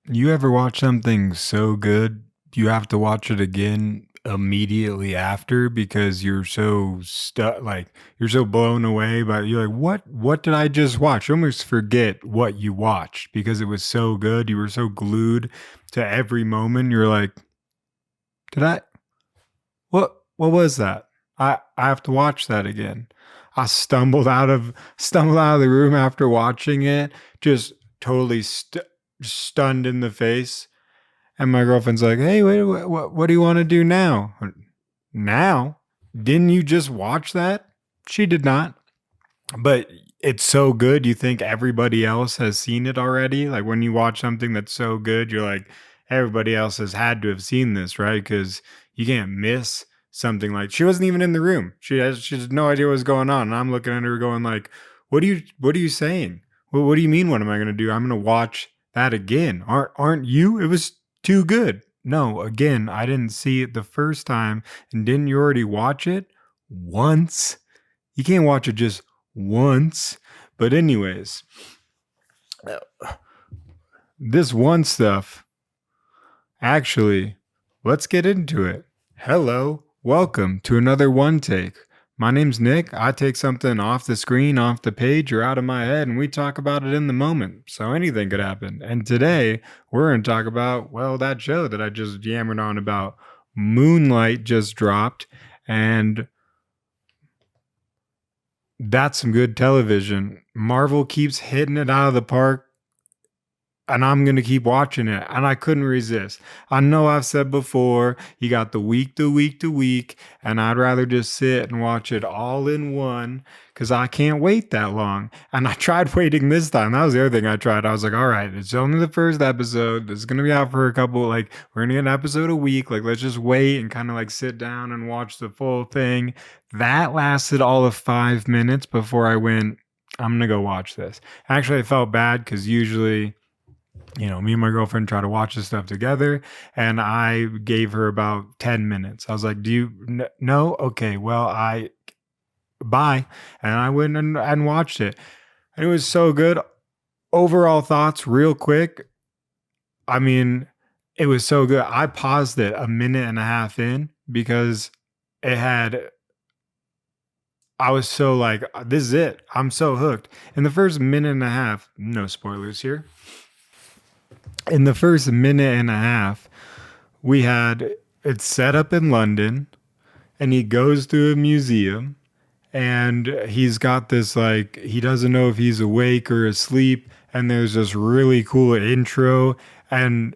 You ever watch something so good you have to watch it again immediately after because you're so stuck, like you're so blown away by you're like, what did I just watch? You almost forget what you watched because it was so good. You were so glued to every moment. You're like, did I what was that? I have to watch that again. I stumbled out of the room after watching it, just totally stunned in the face. And my girlfriend's like, "Hey, wait, what do you want to do now?" Now? Didn't you just watch that? She did not. But it's so good, you think everybody else has seen it already? Like when you watch something that's so good, you're like, everybody else has had to have seen this, right? Because you can't miss something like she wasn't even in the room. She has no idea what's going on. And I'm looking at her going like, what are you saying? What do you mean what am I gonna do? I'm gonna watch that again. Aren't you? It was too good. No, again, I didn't see it the first time. And didn't you already watch it once? You can't watch it just once. But anyways, this one stuff, actually, let's get into it. Hello, welcome to another One Take. My name's Nick. I take something off the screen, off the page, or out of my head, and we talk about it in the moment. So anything could happen. And today, we're going to talk about, well, that show that I just yammered on about. Moonlight just dropped, and that's some good television. Marvel keeps hitting it out of the park, and I'm going to keep watching it. And I couldn't resist. I know I've said before, you got the week to week to week, and I'd rather just sit and watch it all in one because I can't wait that long. And I tried waiting this time. That was the other thing I tried. I was like, all right, it's only the first episode. It's going to be out for a couple, like, we're going to get an episode a week. Like, let's just wait and kind of like sit down and watch the full thing. That lasted all of 5 minutes before I went, I'm going to go watch this. Actually, I felt bad because usually me and my girlfriend try to watch this stuff together, and I gave her about 10 minutes. I was like, do you no? Okay, well, bye. And I went and watched it. And it was so good. Overall thoughts, real quick. I mean, it was so good. I paused it a minute and a half in because it had, I was so like, this is it. I'm so hooked. In the first minute and a half, no spoilers here, in the first minute and a half, we had it set up in London, and he goes to a museum, and he's got this like he doesn't know if he's awake or asleep, and there's this really cool intro, and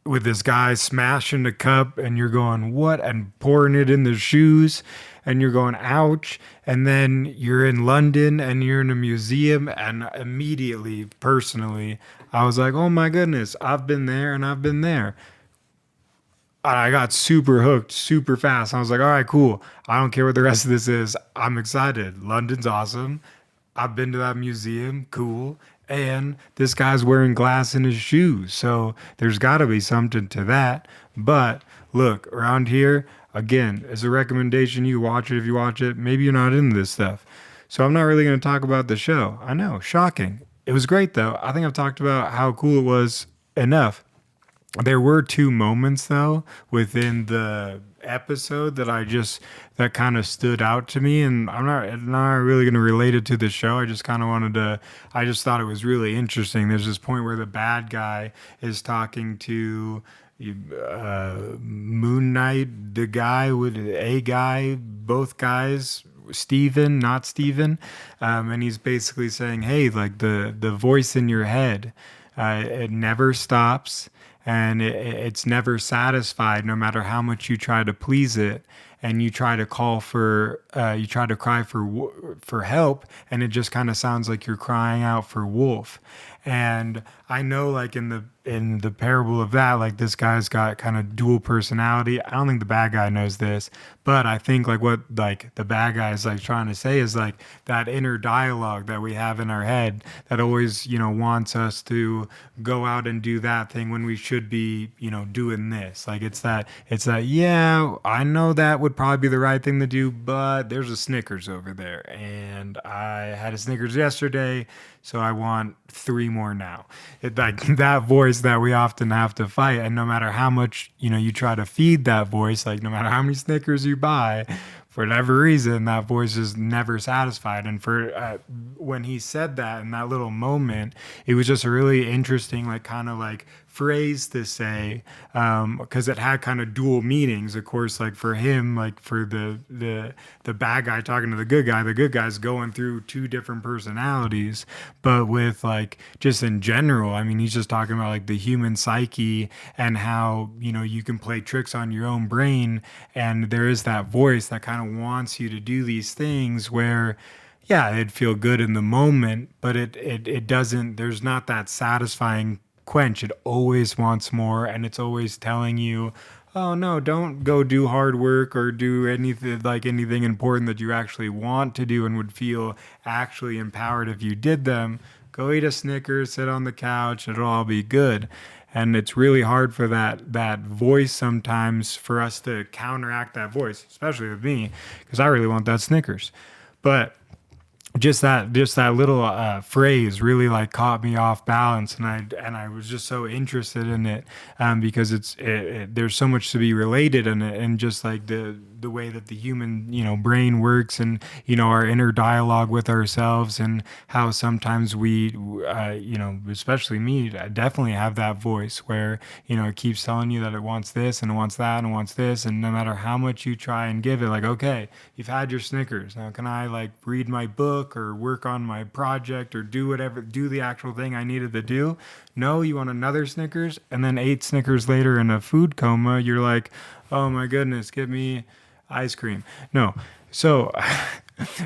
with this guy smashing the cup, and you're going what, and pouring it in the shoes, and you're going ouch. And then you're in London and you're in a museum, and immediately, personally, I was like, oh my goodness, I've been there and I've been there. I got super hooked super fast. I was like, all right, cool. I don't care what the rest of this is. I'm excited. London's awesome. I've been to that museum. Cool. And this guy's wearing glass in his shoes. So there's got to be something to that. But look, around here, again, as a recommendation, you watch it if you watch it. Maybe you're not into this stuff. So I'm not really going to talk about the show. I know, shocking. It was great, though. I think I've talked about how cool it was enough. There were two moments though within the episode that kind of stood out to me, and I'm not really going to relate it to the show. I just kind of wanted to. I just thought it was really interesting. There's this point where the bad guy is talking to Moon Knight, the guy with a guy, both guys. Steven, not Steven, and he's basically saying, "Hey, like the voice in your head, it never stops, and it's never satisfied no matter how much you try to please it, and you try to you try to cry for help, and it just kind of sounds like you're crying out for wolf." And I know, like in the parable of that, like this guy's got kind of dual personality. I don't think the bad guy knows this, but I think like what like the bad guy is like trying to say is like that inner dialogue that we have in our head that always wants us to go out and do that thing when we should be doing this. Like it's that yeah, I know that would probably be the right thing to do, but there's a Snickers over there, and I had a Snickers yesterday, so I want 3 more now. Like that voice that we often have to fight, and no matter how much you try to feed that voice, like no matter how many Snickers you buy, for whatever reason, that voice is never satisfied. And for when he said that in that little moment, it was just a really interesting, like kind of like phrase to say, because it had kind of dual meanings. Of course, like for him, like for the bad guy talking to the good guy's going through two different personalities. But with like just in general, I mean, he's just talking about like the human psyche and how you can play tricks on your own brain, and there is that voice that kind of wants you to do these things where yeah, it'd feel good in the moment, but it doesn't, there's not that satisfying quench. It always wants more, and it's always telling you, oh no, don't go do hard work or do anything important that you actually want to do and would feel actually empowered if you did them. Go eat a Snickers, sit on the couch, it'll all be good. And it's really hard for that voice sometimes for us to counteract that voice, especially with me, because I really want that Snickers. But just that little phrase really like caught me off balance, and I was just so interested in it, because there's so much to be related in it, and just like the way that the human brain works, and our inner dialogue with ourselves, and how sometimes we especially me, I definitely have that voice where it keeps telling you that it wants this and it wants that and it wants this, and no matter how much you try and give it, like, okay, you've had your Snickers, now can I like read my book or work on my project or do the actual thing I needed to do? No, you want another Snickers, and then 8 Snickers later in a food coma, you're like, oh my goodness, give me ice cream. No. So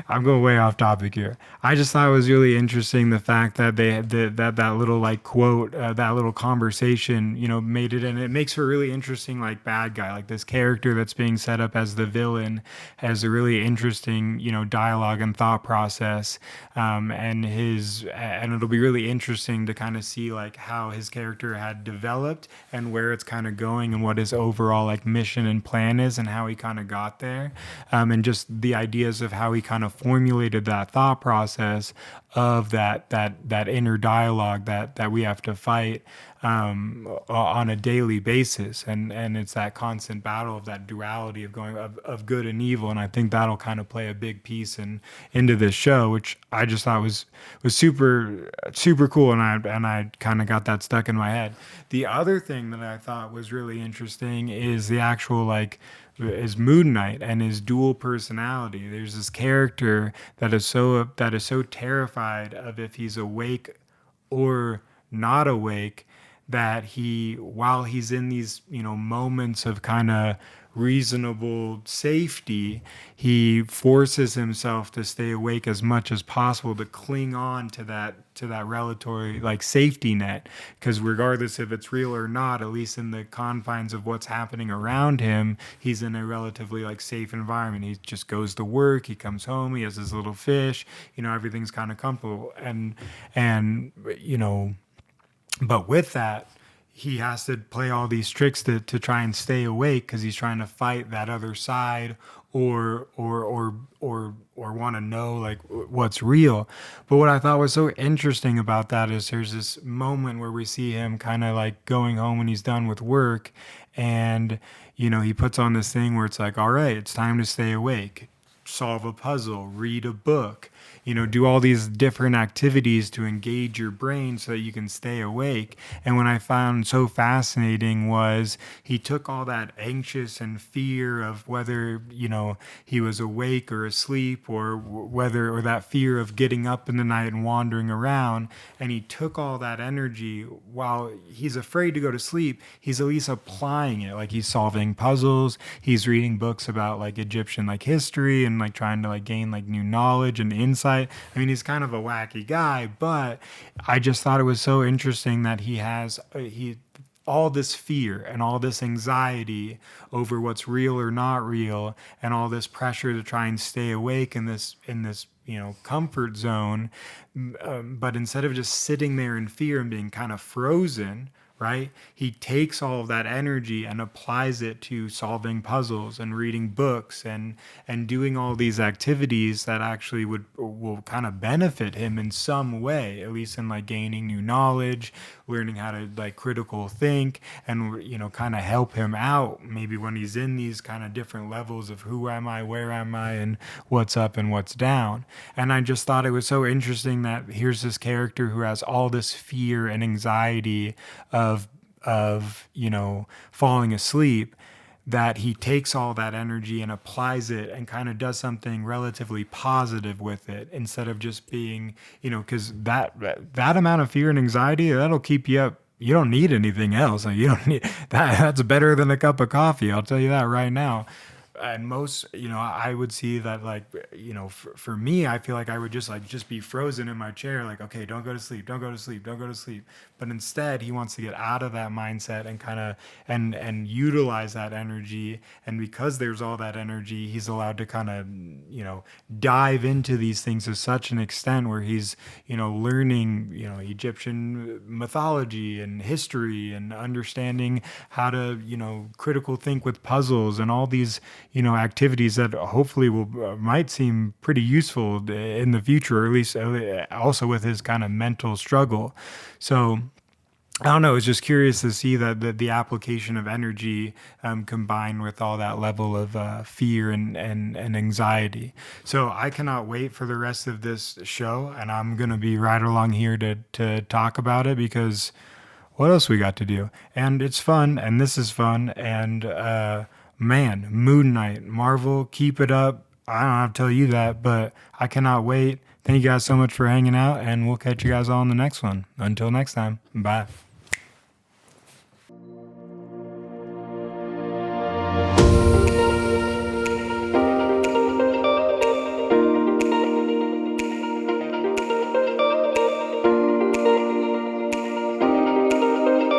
I'm going way off topic here. I just thought it was really interesting the fact that they had that little like quote, that little conversation, made it, and it makes for a really interesting like bad guy, like this character that's being set up as the villain has a really interesting, dialogue and thought process, and it'll be really interesting to kind of see like how his character had developed and where it's kind of going and what his overall like mission and plan is and how he kind of got there, and just the ideas of how he kind of formulated that thought process of that inner dialogue that we have to fight, on a daily basis, and it's that constant battle of that duality of going of good and evil, and I think that'll kind of play a big piece into this show, which I just thought was super cool, and I kind of got that stuck in my head. The other thing that I thought was really interesting is the actual like is MoonKnight and his dual personality. There's this character that is so terrified of if he's awake or not awake, that while he's in these moments of kind of reasonable safety, he forces himself to stay awake as much as possible to cling on to that relatory like safety net, because regardless if it's real or not, at least in the confines of what's happening around him, he's in a relatively like safe environment. He just goes to work, he comes home, he has his little fish, everything's kind of comfortable, and but with that, he has to play all these tricks to try and stay awake, because he's trying to fight that other side, or want to know like what's real. But what I thought was so interesting about that is there's this moment where we see him kind of like going home when he's done with work, and he puts on this thing where it's like, all right, it's time to stay awake, solve a puzzle, read a book, do all these different activities to engage your brain so that you can stay awake. And what I found so fascinating was he took all that anxious and fear of whether, he was awake or asleep, or or that fear of getting up in the night and wandering around. And he took all that energy while he's afraid to go to sleep. He's at least applying it. Like he's solving puzzles. He's reading books about like Egyptian like history, and like trying to like gain like new knowledge and insight. I mean, he's kind of a wacky guy, but I just thought it was so interesting that he has all this fear and all this anxiety over what's real or not real, and all this pressure to try and stay awake in this comfort zone, but instead of just sitting there in fear and being kind of frozen, right? He takes all of that energy and applies it to solving puzzles and reading books and doing all these activities that actually will kind of benefit him in some way, at least in like gaining new knowledge, learning how to like critical think, and kind of help him out maybe when he's in these kind of different levels of who am I, where am I, and what's up and what's down. And I just thought it was so interesting that here's this character who has all this fear and anxiety of falling asleep, that he takes all that energy and applies it and kind of does something relatively positive with it, instead of just being, because that amount of fear and anxiety, that'll keep you up. You don't need anything else. Like, you don't need that. That's better than a cup of coffee. I'll tell you that right now. And most, I would see that, like, for me, I feel like I would just be frozen in my chair, like, okay, don't go to sleep, don't go to sleep, don't go to sleep. But instead he wants to get out of that mindset and kind of and utilize that energy. And because there's all that energy, he's allowed to kind of dive into these things to such an extent where he's learning Egyptian mythology and history, and understanding how to critical think with puzzles and all these activities that hopefully will might seem pretty useful in the future, or at least also with his kind of mental struggle. So I don't know. It's just curious to see that the application of energy combined with all that level of fear and anxiety. So I cannot wait for the rest of this show, and I'm gonna be right along here to talk about it, because what else we got to do? And it's fun, and this is fun, and man, Moon Knight, Marvel, keep it up. I don't have to tell you that, but I cannot wait. Thank you guys so much for hanging out, and we'll catch you guys all in the next one. Until next time, bye.